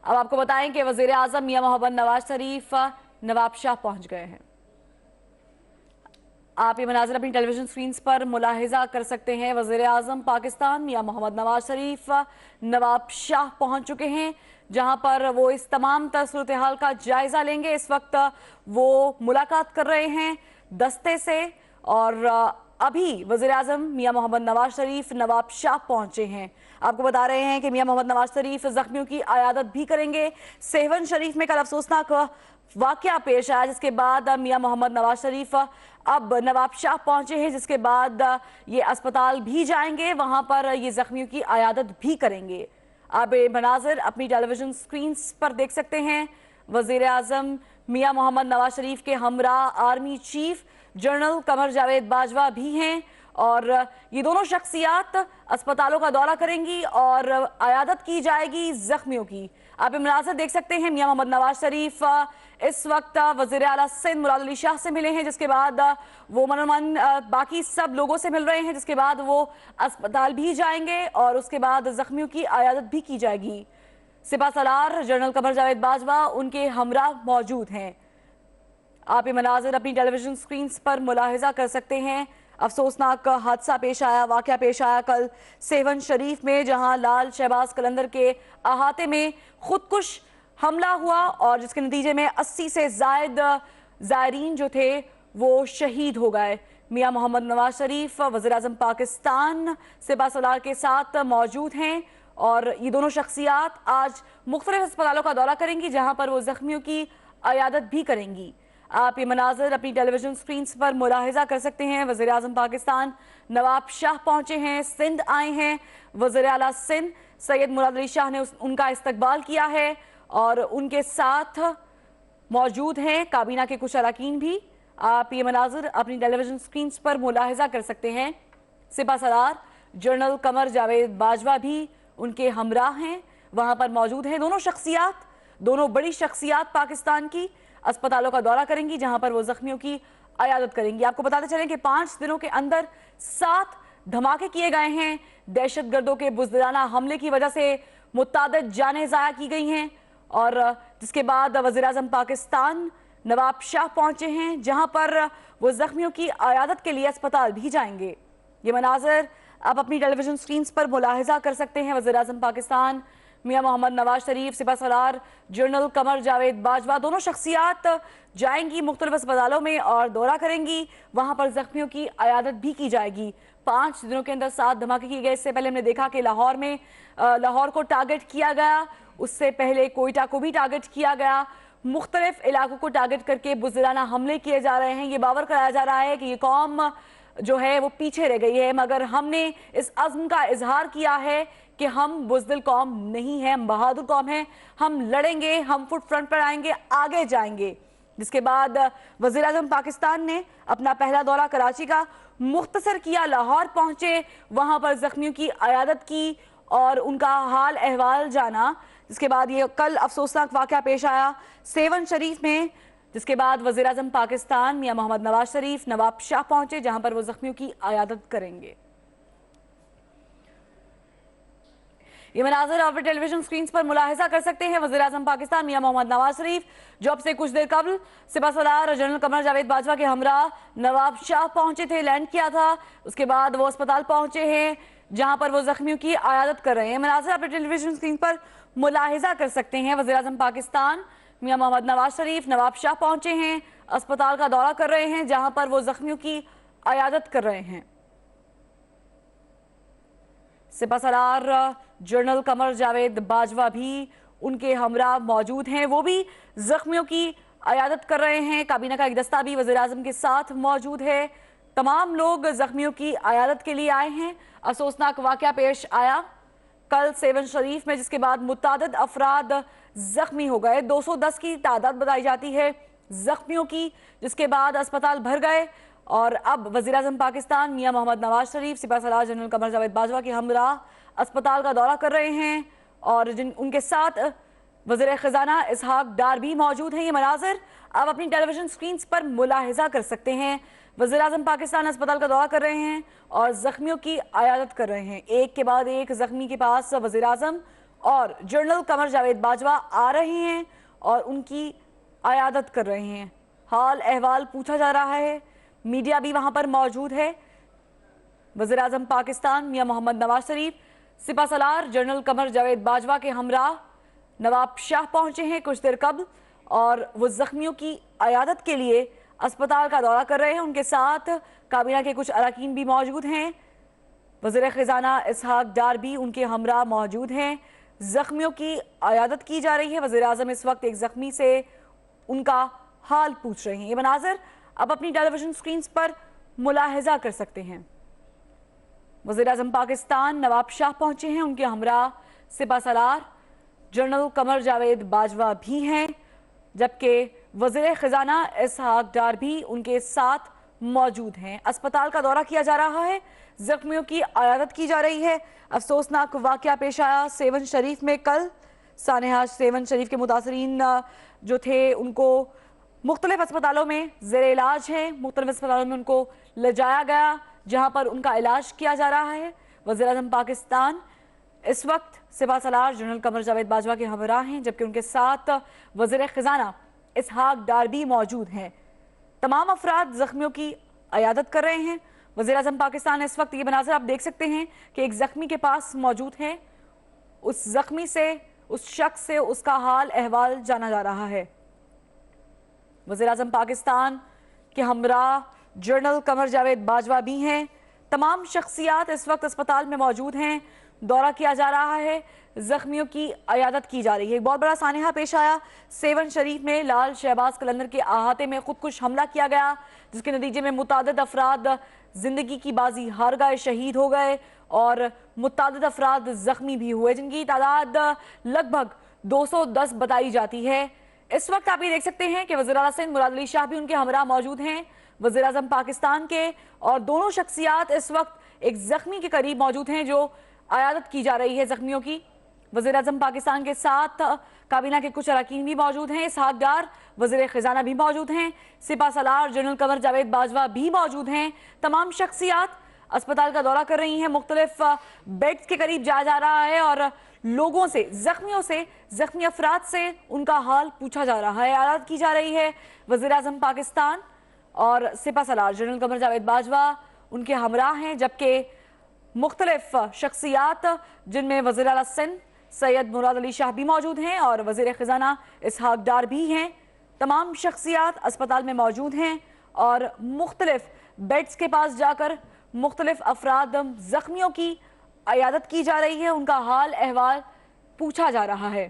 अब आपको बताएं कि वज़ीर आज़म मियां मोहम्मद नवाज शरीफ नवाबशाह पहुंच गए हैं। आप ये मनाज़िर अपनी टेलीविजन स्क्रीन पर मुलाहिजा कर सकते हैं। वज़ीर आज़म पाकिस्तान मियां मोहम्मद नवाज शरीफ नवाबशाह पहुंच चुके हैं, जहां पर वो इस तमाम सूरत हाल का जायजा लेंगे। इस वक्त वो मुलाकात कर रहे हैं दस्ते से और अभी वज़ीर आज़म मियां मोहम्मद नवाज शरीफ नवाबशाह पहुंचे हैं। आपको बता रहे हैं कि मियां मोहम्मद नवाज शरीफ जख्मियों की अयादत भी करेंगे। सेवन शरीफ में कल अफसोसनाक वाकया पेश आया, जिसके बाद मियां मोहम्मद नवाज शरीफ अब नवाबशाह पहुंचे हैं, जिसके बाद ये अस्पताल भी जाएंगे, वहां पर ये जख्मियों की अयादत भी करेंगे। आप ये मनाजिर अपनी टेलीविजन स्क्रीन पर देख सकते हैं। वज़ीर आज़म मियां मोहम्मद नवाज शरीफ के हमरा army chief general Qamar Javed Bajwa भी हैं और ये दोनों शख्सियात अस्पतालों का दौरा करेंगी और अयादत की जाएगी जख्मियों की। आप ये मनाज़िर देख सकते हैं। मियां मोहम्मद नवाज शरीफ इस वक्त वज़ीर आला सिंध मुराद अली शाह से मिले हैं, जिसके बाद वो मनोमन बाकी सब लोगों से मिल रहे हैं, जिसके बाद वो अस्पताल भी जाएंगे और उसके बाद जख्मियों की अयादत भी की जाएगी। सिपा सलार जनरल कमर जावेद बाजवा उनके हमरा मौजूद हैं। आप ये मनाजिर अपनी टेलीविजन स्क्रीन पर मुलाहिजा कर सकते हैं। अफसोसनाक हादसा पेश आया, वाकया पेश आया कल सेवन शरीफ में, जहां लाल शहबाज कलंदर के अहाते में खुदकुश हमला हुआ और जिसके नतीजे में 80 से ज़ायद ज़ायरीन जो थे वो शहीद हो गए। मियां मोहम्मद नवाज शरीफ वज़ीर आज़म पाकिस्तान सिपा सलार के साथ मौजूद हैं और ये दोनों शख्सियात आज मुख्तलिफ अस्पतालों का दौरा करेंगी, जहां पर वो जख्मियों की अयादत भी करेंगी। आप ये मनाजिर अपनी टेलीविजन स्क्रीन पर मुलाहिजा कर सकते हैं। वज़ीर आज़म पाकिस्तान नवाबशाह पहुंचे हैं, सिंध आए हैं। वज़ीर आला सिंध सैयद मुराद अली शाह ने उनका इस्तकबाल किया है और उनके साथ मौजूद हैं काबीना के कुछ अरकान भी। आप ये मनाजिर अपनी टेलीविजन स्क्रीन पर मुलाहिजा कर सकते हैं। सिपा सलार जनरल कमर जावेद बाजवा भी उनके हमरा हैं, वहां पर मौजूद हैं। दोनों शख्सियात, दोनों बड़ी शख्सियात पाकिस्तान की अस्पतालों का दौरा करेंगी, जहां पर वो जख्मियों की अयादत करेंगी। आपको बताते चलें कि 5 दिनों के अंदर 7 धमाके किए गए हैं। दहशतगर्दों के बुज़दिलाना हमले की वजह से मुतादिद जानें ज़ाया की गई हैं और जिसके बाद वज़ीर आज़म पाकिस्तान नवाबशाह पहुंचे हैं, जहां पर वो जख्मियों की अयादत के लिए अस्पताल भी जाएंगे। ये मनाजिर आप अपनी टेलीविजन स्क्रीन पर मुलाहिजा कर सकते हैं। वज़ीर आज़म पाकिस्तान मियां मोहम्मद नवाज शरीफ सिपा सलार जनरल कमर जावेद बाजवा दोनों शख्सियात जाएंगी मुख्तलिफ अस्पतालों में और दौरा करेंगी, वहां पर जख्मियों की अयादत भी की जाएगी। 5 दिनों के अंदर 7 धमाके किए गए। इससे पहले हमने देखा कि लाहौर में लाहौर को टारगेट किया गया, उससे पहले कोयटा को भी टारगेट किया गया। मुख्तलिफ इलाकों को टारगेट करके बुज़दिलाना हमले किए जा रहे हैं। ये बावर कराया जा रहा है कि ये कौम जो है वो पीछे रह गई है, मगर हमने इस अज़्म का इजहार किया है कि हम बुज़दिल कौम नहीं हैं, हम बहादुर कौम हैं, हम लड़ेंगे, हम फुट फ्रंट पर आएंगे, आगे जाएंगे। जिसके बाद वज़ीर आज़म पाकिस्तान ने अपना पहला दौरा कराची का मुख्तसर किया, लाहौर पहुंचे, वहां पर जख्मियों की अयादत की और उनका हाल अहवाल जाना। जिसके बाद ये कल अफसोसनाक वाक़या पेश आया सेवन शरीफ में, जिसके बाद वज़ीर आज़म पाकिस्तान मियां मोहम्मद नवाज शरीफ नवाबशाह पहुंचे, जहां पर वो जख्मियों की अयादत करेंगे। ये मनाज़िर आप टेलीविजन स्क्रीन पर मुलाहिजा कर सकते हैं। वज़ीर आज़म पाकिस्तान मियां मोहम्मद नवाज शरीफ जो अब से कुछ देर कबल सिपा सलार जनरल कमर जावेद बाजवा के हमरा नवाबशाह पहुंचे थे, लैंड किया था। उसके बाद वो अस्पताल पहुंचे हैं, जहां पर वो जख्मियों की अयादत कर रहे हैं। मनाज़िर आप टेलीविजन स्क्रीन पर मुलाहिजा कर सकते हैं। वज़ीर आज़म पाकिस्तान मियां मोहम्मद नवाज शरीफ नवाबशाह पहुंचे हैं, अस्पताल का दौरा कर रहे हैं, जहां पर वो जख्मियों की अयादत कर रहे हैं। सिपा सलार जनरल कमर जावेद बाजवा भी उनके हमरा मौजूद हैं, वो भी जख्मियों की अयादत कर रहे हैं। काबीना का एक दस्ता भी वज़ीर आज़म के साथ मौजूद है। तमाम लोग जख्मियों की अयादत के लिए आए हैं। अफसोसनाक वाक़या पेश आया कल सेवन शरीफ में, जिसके बाद मुतादिद अफराद जख्मी हो गए। 210 की तादाद बताई जाती है जख्मियों की, जिसके बाद अस्पताल भर गए और अब वज़ीर आज़म पाकिस्तान मियां मोहम्मद नवाज शरीफ सिपा सलार जनरल कमर जावेद बाजवा के हमरा अस्पताल का दौरा कर रहे हैं और उनके साथ वज़ीर ख़ज़ाना इसहाक डार भी मौजूद हैं। ये मनाज़िर आप अपनी टेलीविजन स्क्रीन पर मुलाहिजा कर सकते हैं। वज़ीर आज़म पाकिस्तान अस्पताल का दौरा कर रहे हैं और ज़ख्मियों की अयादत कर रहे हैं। एक के बाद एक ज़ख्मी के पास वज़ीर आज़म और जनरल कमर जावेद बाजवा आ रहे हैं और उनकी आयादत कर रहे हैं। हाल अहवाल पूछा जा रहा है, मीडिया भी वहां पर मौजूद है। वज़ीर आज़म पाकिस्तान मियां मोहम्मद नवाज शरीफ सिपा सलार जनरल कमर जावेद बाजवा के हमरा नवाब शाह पहुंचे हैं कुछ देर कबल और वो जख्मियों की आयादत के लिए अस्पताल का दौरा कर रहे हैं। उनके साथ काबीना के कुछ अरकान भी मौजूद हैं। वज़ीर ख़ज़ाना इसहाक डार भी उनके हमरा मौजूद हैं। जख्मियों की आयादत की जा रही है। वज़ीर आज़म इस वक्त एक जख्मी से उनका हाल पूछ रहे हैं। ये मनाज़र अब अपनी टेलीविजन स्क्रीन पर मुलाहिजा कर सकते हैं। वज़ीर आज़म पाकिस्तान नवाब शाह पहुंचे हैं, उनके हमरा सिपा सलार जनरल कमर जावेद बाजवा भी हैं, जबकि वज़ीर ख़ज़ाना इसहाक डार भी उनके साथ मौजूद हैं। अस्पताल का दौरा किया जा रहा है, जख्मियों की आयादत की जा रही है। अफसोसनाक वाक़या पेश आया सेवन शरीफ में कल। सानेहा सेवन शरीफ के मुतासरीन जो थे उनको मुख्तलिफ अस्पतालों में ज़ेरे इलाज हैं। मुख्तलिफ अस्पतालों में उनको ले जाया गया जहाँ पर उनका इलाज किया जा रहा है। वज़ीर आज़म पाकिस्तान इस वक्त सिपा सलार जनरल कमर जावेद बाजवा के हमरा हैं, जबकि उनके साथ वज़ीर ख़ज़ाना इसहाक डार भी मौजूद हैं। तमाम अफराद जख्मियों की आयादत कर रहे हैं। वज़ीर आज़म पाकिस्तान इस वक्त ये मनाज़र आप देख सकते हैं कि एक जख्मी के पास मौजूद है। उस जख्मी से, उस शख्स से उसका हाल अहवाल जाना जा रहा है। वज़ीर आज़म पाकिस्तान के हमरा जनरल कमर जावेद बाजवा भी हैं। तमाम शख्सियात इस वक्त अस्पताल में मौजूद हैं। दौरा किया जा रहा है, जख्मियों की आयादत की जा रही है। एक बहुत बड़ा सानेहा पेश आया सेवन शरीफ में। लाल शहबाज कलंदर के अहाते में खुदकुश हमला किया गया, जिसके नतीजे में मुतादिद अफराद जिंदगी की बाजी हार गए, शहीद हो गए और मुतादिद अफराद जख्मी भी हुए, जिनकी तादाद लगभग 210 बताई जाती है। इस वक्त आप ये देख सकते हैं कि वज़ीर आला सिंध मुराद अली शाह भी उनके हमरा मौजूद हैं, वज़ीर आज़म पाकिस्तान के, और दोनों शख्सियात इस वक्त एक जख्मी के करीब मौजूद हैं जो आयादत की जा रही है जख्मियों की। वज़ीर आज़म पाकिस्तान के साथ काबीना के कुछ अरकान भी मौजूद हैं। इसहाक डार वज़ीर ख़ज़ाना भी मौजूद हैं। सिपा सलार जनरल कमर जावेद बाजवा भी मौजूद हैं। तमाम शख्सियात अस्पताल का दौरा कर रही हैं। मुख्तलिफ बेड्स के करीब जाया जा रहा है और लोगों से, जख्मियों से, जख्मी अफराद से उनका हाल पूछा जा रहा है, आयादत की जा रही है। वज़ीर आज़म पाकिस्तान और सिपा सलार जनरल कमर जावेद बाजवा उनके हमरा हैं, जबकि मुख्तलिफ शख्सियात जिनमें वज़ीर आला सिंध सैयद मुराद अली शाह भी मौजूद हैं और वज़ीर ख़ज़ाना इसहाक डार भी हैं। तमाम शख्सियात अस्पताल में मौजूद हैं और मुख्तलिफ बेड्स के पास जाकर मुख्तलिफ अफराद जख्मियों की आयादत की जा रही है, उनका हाल अहवाल पूछा जा रहा है।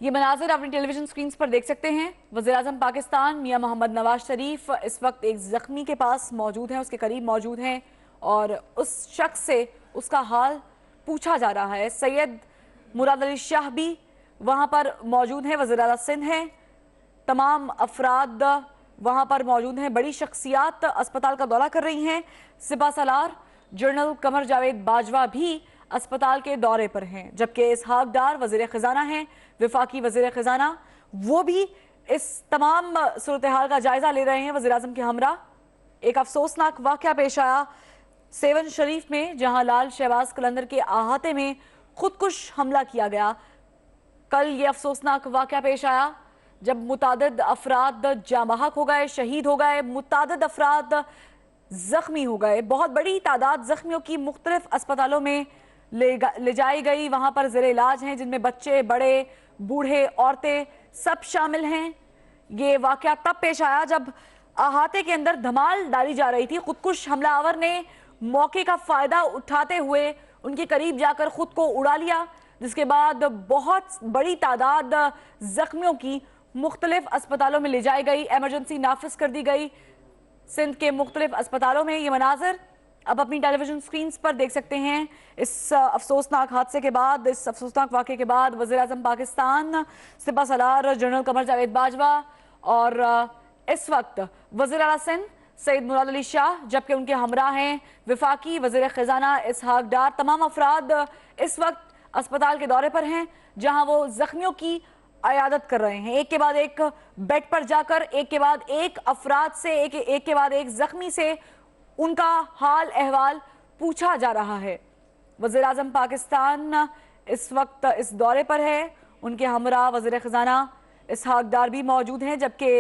ये मनाजिर अपनी टेलीविजन स्क्रीन पर देख सकते हैं। वज़ीर आज़म पाकिस्तान मियां मोहम्मद नवाज शरीफ इस वक्त एक जख्मी के पास मौजूद हैं, उसके करीब मौजूद हैं और उस शख्स से उसका हाल पूछा जा रहा है। सैयद मुराद अली शाह भी वहाँ पर मौजूद हैं, वज़ीर आला सिंध हैं, तमाम अफराद वहाँ पर मौजूद हैं। बड़ी शख्सियात अस्पताल का दौरा कर रही हैं। सिपा सलार जनरल कमर जावेद बाजवा भी अस्पताल के दौरे पर हैं, जबकि इसहाक डार वज़ीर ख़ज़ाना हैं, वफाकी वज़ीर ख़ज़ाना, वो भी इस तमाम सूरत हाल का जायज़ा ले रहे हैं। वज़ीर आज़म के हमरा एक अफसोसनाक वाक़या पेश आया सेवन शरीफ में, जहां लाल शहबाज कलंदर के अहाते में खुदकुश हमला किया गया। कल ये अफसोसनाक वाक़या पेश आया जब मुतादिद अफराद जाँ-बहक हो गए, शहीद हो गए, मुतादिद अफराद जख्मी हो गए। बहुत बड़ी तादाद जख्मियों की मुख्तलिफ अस्पतालों में ले जाई गई। वहाँ पर ज़ेरे इलाज हैं, जिनमें बच्चे, बड़े, बूढ़े, औरतें सब शामिल हैं। ये वाक़या तब पेश आया जब अहाते के अंदर धमाल डाली जा रही थी। खुदकुश हमलावर ने मौके का फ़ायदा उठाते हुए उनके करीब जाकर खुद को उड़ा लिया, जिसके बाद बहुत बड़ी तादाद जख्मियों की मुख्तलिफ अस्पतालों में ले जाई गई। एमरजेंसी नाफिज कर दी गई सिंध के मुख्तलिफ अस्पतालों में। ये मनाजिर अब अपनी टेलीविजन स्क्रीन पर देख सकते हैं। इस अफसोसनाक हादसे के बाद, इस अफसोसनाक वाक़े के बाद वज़ीर आज़म पाकिस्तान सिपा सलार जनरल कमर जावेद बाजवा और इस वक्त वज़ीर आला सिंध सैयद मुराद अली शाह, जबकि उनके हमरा हैं वफाकी वज़ीर ख़ज़ाना इसहाक डार। तमाम अफराद इस वक्त अस्पताल के दौरे पर हैं, जहां वो जख्मियों की आयादत कर रहे हैं। एक के बाद एक बेड पर जाकर एक के बाद एक अफराद से, एक के बाद एक जख्मी से उनका हाल अहवाल पूछा जा रहा है। वज़ीर आज़म पाकिस्तान इस वक्त इस दौरे पर है। उनके हमरा वज़ीर ख़ज़ाना इसहाक डार भी मौजूद हैं, जबकि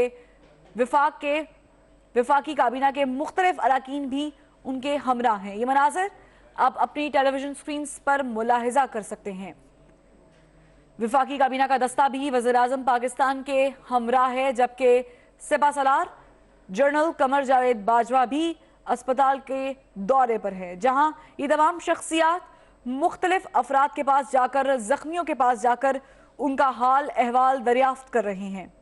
वफाकी काबीना के मुख्तलिफ अरकान भी उनके हमरा हैं। ये मनाज़र आप अपनी टेलीविज़न स्क्रीन पर मुलाहिज़ा कर सकते हैं। वफाकी काबीना का दस्ता भी वज़ीर आज़म पाकिस्तान के हमरा है, जबकि सिपा सलार जनरल कमर जावेद बाजवा भी अस्पताल के दौरे पर है, जहां ये तमाम शख्सियात मुख्तलिफ अफराद के पास जाकर, जख्मियों के पास जाकर उनका हाल अहवाल दरियाफ्त कर रहे हैं।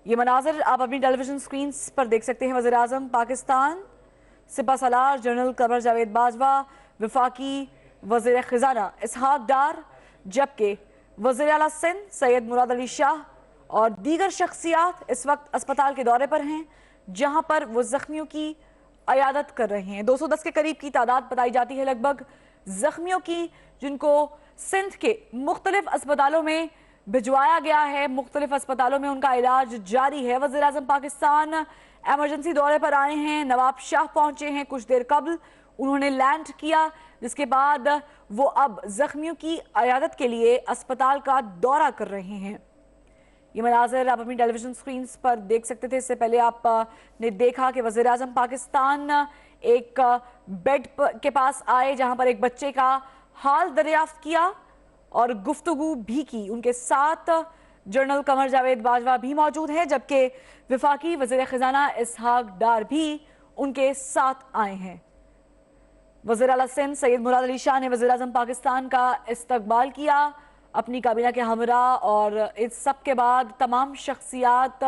ये मनाज़र आप अपनी टेलीविज़न स्क्रीन पर देख सकते हैं। वज़ीर आज़म पाकिस्तान, सिपा सलार जनरल कमर जावेद बाजवा, वफाकी वज़ीर ख़ज़ाना इसहाक डार, जबकि वज़ीर आला सिंध सैयद मुराद अली शाह और दीगर शख्सियात इस वक्त अस्पताल के दौरे पर हैं, जहां पर वो जख्मियों की अयादत कर रहे हैं। 210 के करीब की तादाद बताई जाती है लगभग जख्मियों की, जिनको सिंध के मुख्तलिफ अस्पतालों में भिजवाया गया है। मुख्तलिफ अस्पतालों में उनका इलाज जारी है। वज़ीर आज़म पाकिस्तान एमरजेंसी दौरे पर आए हैं, नवाब शाह पहुंचे हैं कुछ देर कबल, उन्होंने लैंड किया, जिसके बाद वो अब जख्मियों की अयादत के लिए अस्पताल का दौरा कर रहे हैं। ये मनाज़र आप अपनी टेलीविज़न स्क्रीन पर देख सकते थे। इससे पहले आपने देखा कि वज़ीर आज़म पाकिस्तान एक बेड के पास आए, जहां पर एक बच्चे का हाल दरियाफ्त किया और गुफ्तगू भी की। उनके साथ जनरल कमर जावेद बाजवा भी मौजूद हैं, जबकि वफाकी वज़ीर ख़ज़ाना इसहाक डार भी उनके साथ आए हैं। वज़ीर आला सिंध सैयद मुराद अली शाह ने वज़ीर आज़म पाकिस्तान का इस्तकबाल किया अपनी काबीना के हमरा, और इस सब के बाद तमाम शख्सियात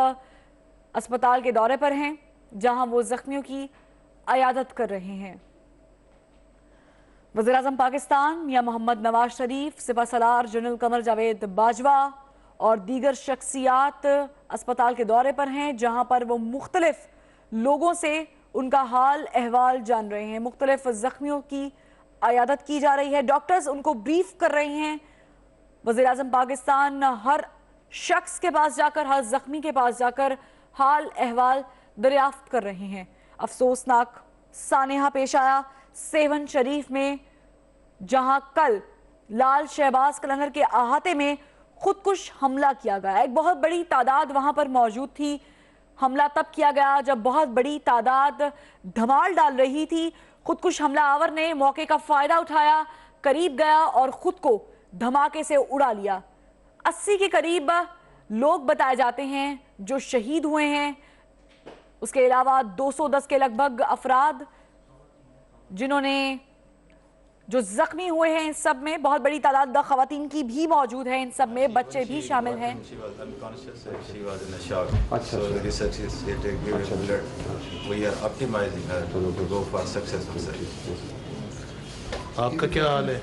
अस्पताल के दौरे पर हैं, जहां वो जख्मियों की अयादत कर रहे हैं। वज़ीर आज़म पाकिस्तान मियां मोहम्मद नवाज शरीफ, सिपा सलार जनरल कमर जावेद बाजवा और दीगर शख्सियात अस्पताल के दौरे पर हैं, जहां पर वो मुख्तलिफ लोगों से उनका हाल अहवाल जान रहे हैं। मुख्तलिफ जख्मियों की अयादत की जा रही है, डॉक्टर्स उनको ब्रीफ कर रहे हैं। वज़ीर आज़म पाकिस्तान हर शख्स के पास जाकर, हर जख्मी के पास जाकर हाल अहवाल दरियाफ्त कर रहे हैं। अफसोसनाक सानेहा पेश आया सेवन शरीफ में, जहां कल लाल शहबाज कलंदर के अहाते में खुदकुश हमला किया गया। एक बहुत बड़ी तादाद वहां पर मौजूद थी। हमला तब किया गया जब बहुत बड़ी तादाद धमाल डाल रही थी। खुदकुश हमलावर ने मौके का फायदा उठाया, करीब गया और खुद को धमाके से उड़ा लिया। 80 के करीब लोग बताए जाते हैं जो शहीद हुए हैं। उसके अलावा 210 के लगभग अफराद जिन्होंने जो जख्मी हुए हैं। इन सब में बहुत बड़ी तादाद खवातीन की भी मौजूद है, इन सब में बच्चे भी शामिल हैं। आपका क्या हाल है?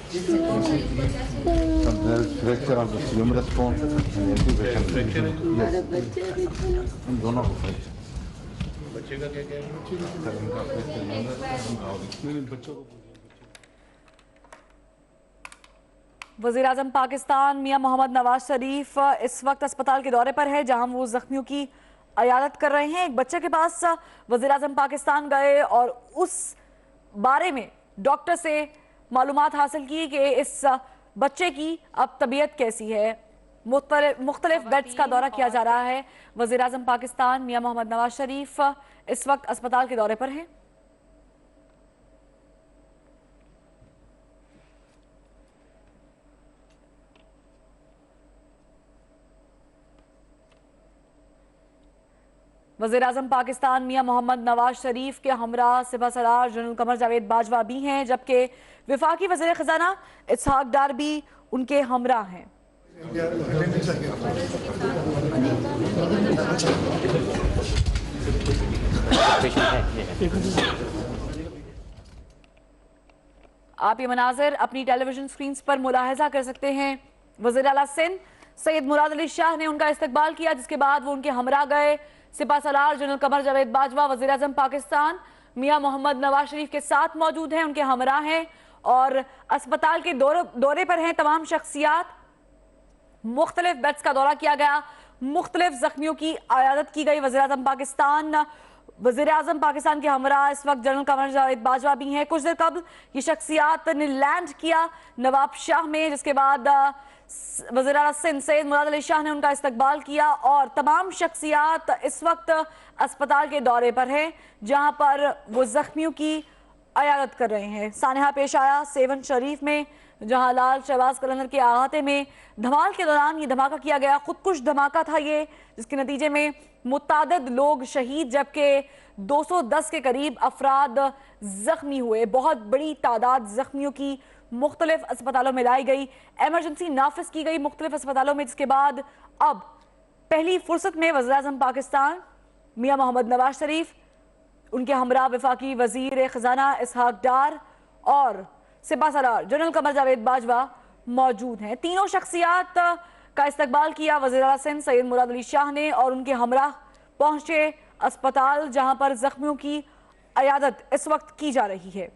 दोनों बच्चे का क्या कहना है? वज़ीर आज़म पाकिस्तान मियां मोहम्मद नवाज शरीफ इस वक्त अस्पताल के दौरे पर है, जहां वो जख्मियों की अयादत कर रहे हैं। एक बच्चे के पास वज़ीर आज़म पाकिस्तान गए और उस बारे में डॉक्टर से मालूमात हासिल की कि इस बच्चे की अब तबीयत कैसी है। मुख्तलिफ बेड्स का दौरा किया जा रहा है। वज़ीर आज़म पाकिस्तान मियां मोहम्मद नवाज शरीफ इस वक्त अस्पताल के दौरे पर हैं। वज़ीर आज़म पाकिस्तान मियां मोहम्मद नवाज शरीफ के हमरा सिपा सलार जनरल कमर जावेद बाजवा भी हैं, जबकि वफाकी वज़ीर ख़ज़ाना इसहाक डार भी उनके हमरा हैं। आप ये मनाज़र अपनी टेलीविज़न स्क्रीन पर मुलाहिज़ा कर सकते हैं। वज़ीर आला सिंध सैयद मुराद अली शाह ने उनका इस्तकबाल किया, जिसके बाद वो उनके हमरा गए। सिपा सलार जनरल कमर जावेद बाजवा वज़ीर आज़म पाकिस्तान मियां मोहम्मद नवाज शरीफ के साथ मौजूद हैं, उनके हमरा हैं और अस्पताल के दौरे पर हैं तमाम शख्सियात। मुख्तलिफ बेड्स का दौरा किया गया, मुख्तलिफ जख्मियों की अयादत की गई। वज़ीर आज़म पाकिस्तान वज़ीर आज़म पाकिस्तान के हमरा इस वक्त जनरल कमर जावेद बाजवा भी हैं। कुछ देर कबल ये शख्सियात ने लैंड किया नवाब शाह में, जिसके बाद वज़ीर आला सिंध सैयद मुराद अली शाह ने उनका इस्तकबाल किया और तमाम शख्सियात इस वक्त अस्पताल के दौरे पर हैं, जहां पर वो जख्मियों की अयादत कर रहे हैं। सानहा पेश आया सेवन शरीफ में, जहां लाल शहबाज कलंदर के अहाते में धमाल के दौरान ये धमाका किया गया। खुदकुश धमाका था ये, जिसके नतीजे में मुतादिद लोग शहीद जबकि 210 के करीब अफराद जख्मी हुए। बहुत बड़ी तादाद जख्मियों की मुख्तलिफ अस्पतालों में लाई गई, एमरजेंसी नाफिज की गई मुख्तलिफ अस्पतालों में, जिसके बाद अब पहली फुर्सत में वज़ीर आज़म पाकिस्तान मियां मोहम्मद नवाज शरीफ, उनके हमरा वफाकी वजीर खजाना इसहाक डार और सिपा सलार जनरल कमर जावेद बाजवा मौजूद हैं। तीनों शख्सियात का इस्तकबाल किया वज़ीर आला सिंध सैयद मुराद अली शाह ने और उनके हमरा पहुंचे अस्पताल, जहां पर जख्मियों की अयादत इस वक्त की जा रही है।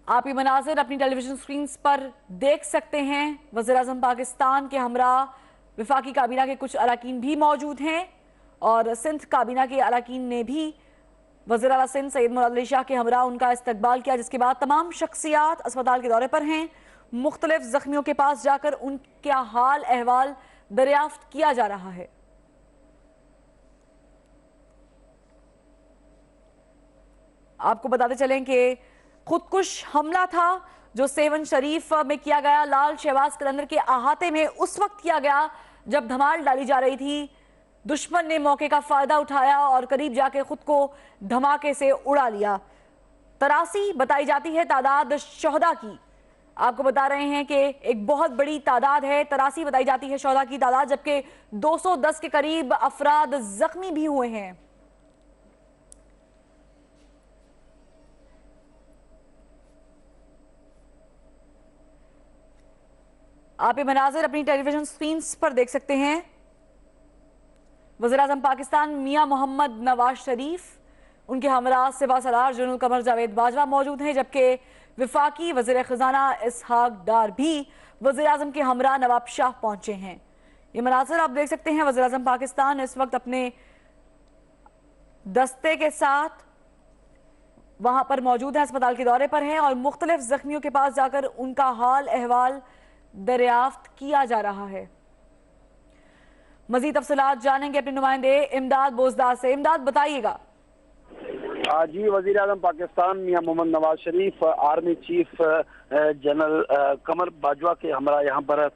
आप ये मनाजिर अपनी टेलीविजन स्क्रीन पर देख सकते हैं। वज़ीर आज़म पाकिस्तान के हमरा वफाकी काबीना के कुछ अरकान भी मौजूद हैं और सिंध काबीना के अरकान ने भी वज़ीर आला सिंध सैयद मुराद अली शाह के हमरा उनका इस्तकबाल किया, जिसके बाद तमाम शख्सियात अस्पताल के दौरे पर हैं। मुख्तलिफ जख्मियों के पास जाकर उनका हाल अहवाल दरियाफ्त किया जा रहा है। आपको बताते चलें कि खुदकुश हमला था जो सेवन शरीफ में किया गया, लाल शहबाज कलंदर के अहाते में उस वक्त किया गया जब धमाल डाली जा रही थी। दुश्मन ने मौके का फायदा उठाया और करीब जाके खुद को धमाके से उड़ा लिया। 83 बताई जाती है तादाद शहदा की। आपको बता रहे हैं कि एक बहुत बड़ी तादाद है, 83 बताई जाती है शहदा की तादाद, जबकि 210 के करीब अफराद जख्मी भी हुए हैं। आप ये मनाजिर अपनी टेलीविजन स्क्रीन पर देख सकते हैं। वज़ीर आज़म पाकिस्तान मियां मोहम्मद नवाज शरीफ, उनके हमरा सिपा सलार जनरल कमर जावेद बाजवा मौजूद हैं, जबकि वफाकी वज़ीर खजाना इसहाक डार भी वज़ीर आज़म के हमरा नवाब शाह पहुंचे हैं। ये मनाजिर आप देख सकते हैं। वज़ीर आज़म पाकिस्तान इस वक्त अपने दस्ते के साथ वहां पर मौजूद है, अस्पताल के दौरे पर हैं और मुख्तलिफ जख्मियों के पास जाकर उनका हाल अहवाल दरियाफ्त किया जा रहा है। मजीद तफसीलात जानेंगे अपने नुमाइंदे इमदाद बोजदार से। इमदाद बताइएगा। जी, वज़ीर आज़म पाकिस्तान मियां Mohammad Nawaz Sharif army chief general कमर बाजवा के हमरा यहाँ पर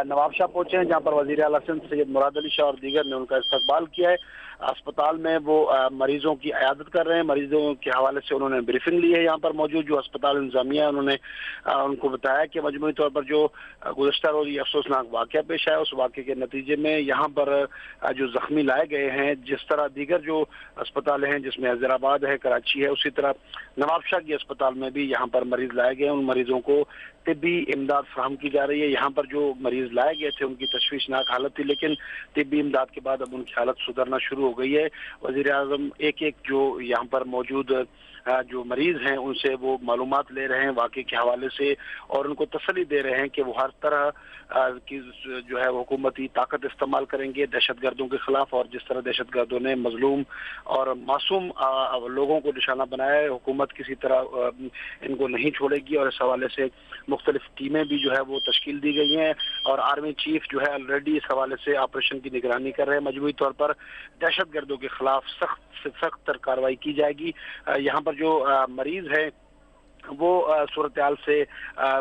नवाब शाह पहुंचे हैं, जहाँ पर वज़ीर आला सिंध सैयद मुराद अली शाह और दीगर ने उनका इस्तकबाल किया है। अस्पताल में वो मरीजों की अयादत कर रहे हैं। मरीजों के हवाले से उन्होंने ब्रीफिंग ली है। यहाँ पर मौजूद जो अस्पताल इंतजामिया है उन्होंने उनको बताया कि मजमूई तौर पर जो गुज़श्ता रोज़ ये अफसोसनाक वाक़या पेश आया, उस वाक़े के नतीजे में यहाँ पर जो ज़ख्मी लाए गए हैं, जिस तरह दीगर जो अस्पताल हैं जिसमें हैदराबाद है, कराची है, उसी तरह नवाबशाह की अस्पताल में भी यहाँ पर मरीज लाए गए हैं। उन मरीजों को तिब्बी इमदाद फराहम की जा रही है। यहाँ पर जो मरीज लाए गए थे उनकी तशवीशनाक हालत थी, लेकिन तिब्बी इमदाद के बाद अब उनकी हालत सुधरना शुरू हो गई है। वज़ीर आज़म एक एक जो यहाँ पर मौजूद जो मरीज हैं उनसे वो मालूमात ले रहे हैं वाक़े के हवाले से और उनको तसल्ली दे रहे हैं कि वो हर तरह की जो है हुकूमती ताकत इस्तेमाल करेंगे दहशतगर्दों के खिलाफ। और जिस तरह दहशतगर्दों ने मजलूम और मासूम लोगों को निशाना बनाया है, हुकूमत किसी तरह इनको नहीं छोड़ेगी और इस हवाले से मुख्तलिफ टीमें भी जो है वो तश्कील दी गई हैं और आर्मी चीफ जो है ऑलरेडी इस हवाले से ऑपरेशन की निगरानी कर रहे हैं। मजमूई तौर पर दहशतगर्दों के खिलाफ सख्त से सख्त तर कार्रवाई की जाएगी। यहाँ पर जो मरीज है वो सूरत हाल से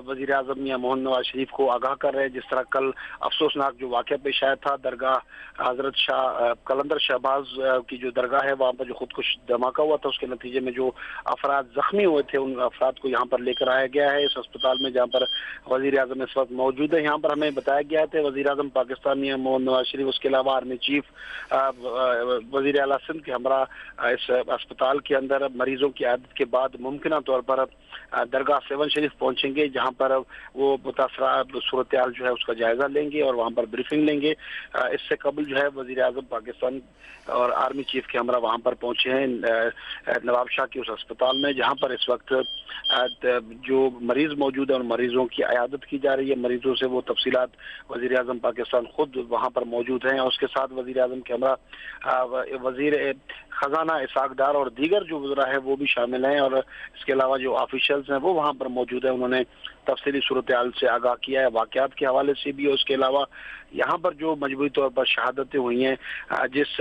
वज़ीर आज़म मियां मोहम्मद नवाज शरीफ को आगाह कर रहे हैं। जिस तरह कल अफसोसनाक जो वाक़या पेश आया था दरगाह हज़रत शाह कलंदर शहबाज की जो दरगाह है वहाँ पर जो खुदकुश धमाका हुआ था, उसके नतीजे में जो अफराद ज़ख्मी हुए थे उन अफराद को यहाँ पर लेकर आया गया है इस अस्पताल में, जहाँ पर वज़ीर आज़म इस वक्त मौजूद है। यहाँ पर हमें बताया गया था वज़ीर आज़म पाकिस्तान मियां मोहम्मद नवाज शरीफ, उसके अलावा आर्मी चीफ वज़ीर आला सिंध के हमरा इस अस्पताल के अंदर मरीजों की आदत के बाद मुमकिन तौर पर दरगाह 7 शरीफ पहुंचेंगे, जहां पर वो मुतासरा सूरत हाल जो है उसका जायजा लेंगे और वहां पर ब्रीफिंग लेंगे। इससे कबल जो है वजीर आजम पाकिस्तान और आर्मी चीफ के हमरा वहां पर पहुंचे हैं नवाब शाह के उस अस्पताल में, जहां पर इस वक्त जो मरीज मौजूद है उन मरीजों की अयादत की जा रही है। मरीजों से वो तफसीलात वजीर आजम पाकिस्तान खुद वहां पर मौजूद हैं, और उसके साथ वजीर आजम के हमरा वजीर खजाना इसाक डार और दीगर जो वज़रा है वो भी शामिल हैं, और इसके अलावा जो ऑफिशियल्स हैं वो वहाँ पर मौजूद हैं। उन्होंने तफसीली सूरत हाल से आगाह किया है, वाक़यात के हवाले से भी, और उसके अलावा यहाँ पर जो मजबूरी तौर पर शहादतें हुई हैं, जिस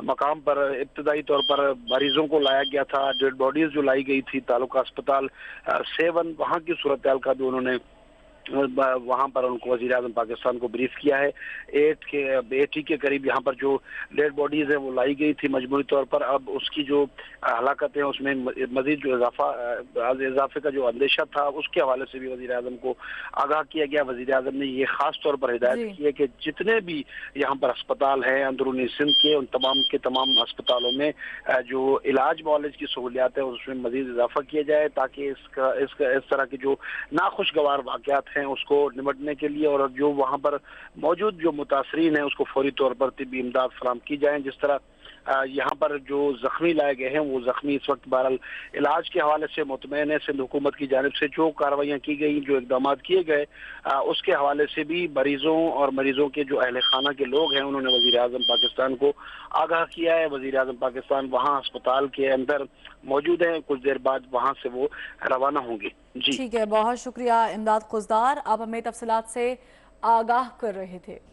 मकाम पर इब्तदाई तौर पर मरीजों को लाया गया था, डेड बॉडीज जो लाई गई थी तालुका अस्पताल 7, वहाँ की सूरत हाल का भी उन्होंने वहां पर उनको वज़ीर आज़म पाकिस्तान को ब्रीफ किया है। 80 के करीब यहाँ पर जो डेड बॉडीज है वो लाई गई थी मजबूरी तौर पर। अब उसकी जो हलाकत है उसमें मजीद जो इजाफे का जो अंदेशा था उसके हवाले से भी वज़ीर आज़म को आगाह किया गया। वज़ीर आज़म ने ये खास तौर पर हिदायत की है कि जितने भी यहाँ पर अस्पताल हैं अंदरूनी सिंध के, उन तमाम के तमाम अस्पतालों में जो इलाज मुआलज की सहूलियात है उसमें मजीद इजाफा किया जाए, ताकि इस तरह के जो नाखुशगवार वाक़यात हैं उसको निपटने के लिए, और जो वहाँ पर मौजूद जो मुतासरीन हैं उसको फौरी तौर पर तिब्बी इमदाद फराहम की जाए। जिस तरह यहाँ पर जो जख्मी लाए गए हैं वो जख्मी इस वक्त बहरहाल इलाज के हवाले से मुतमईन है। सिंध हुकूमत की जानिब से जो कार्रवाइयाँ की गई, जो इकदाम किए गए, उसके हवाले से भी मरीजों और मरीजों के जो अहले खाना के लोग हैं उन्होंने वज़ीर आज़म पाकिस्तान को आगाह किया है। वज़ीर आज़म पाकिस्तान वहाँ अस्पताल के अंदर मौजूद हैं, कुछ देर बाद वहाँ से वो रवाना होंगे। जी ठीक है, बहुत शुक्रिया इमदाद खुजदार, आप हमें तफसीलात से आगाह कर रहे थे।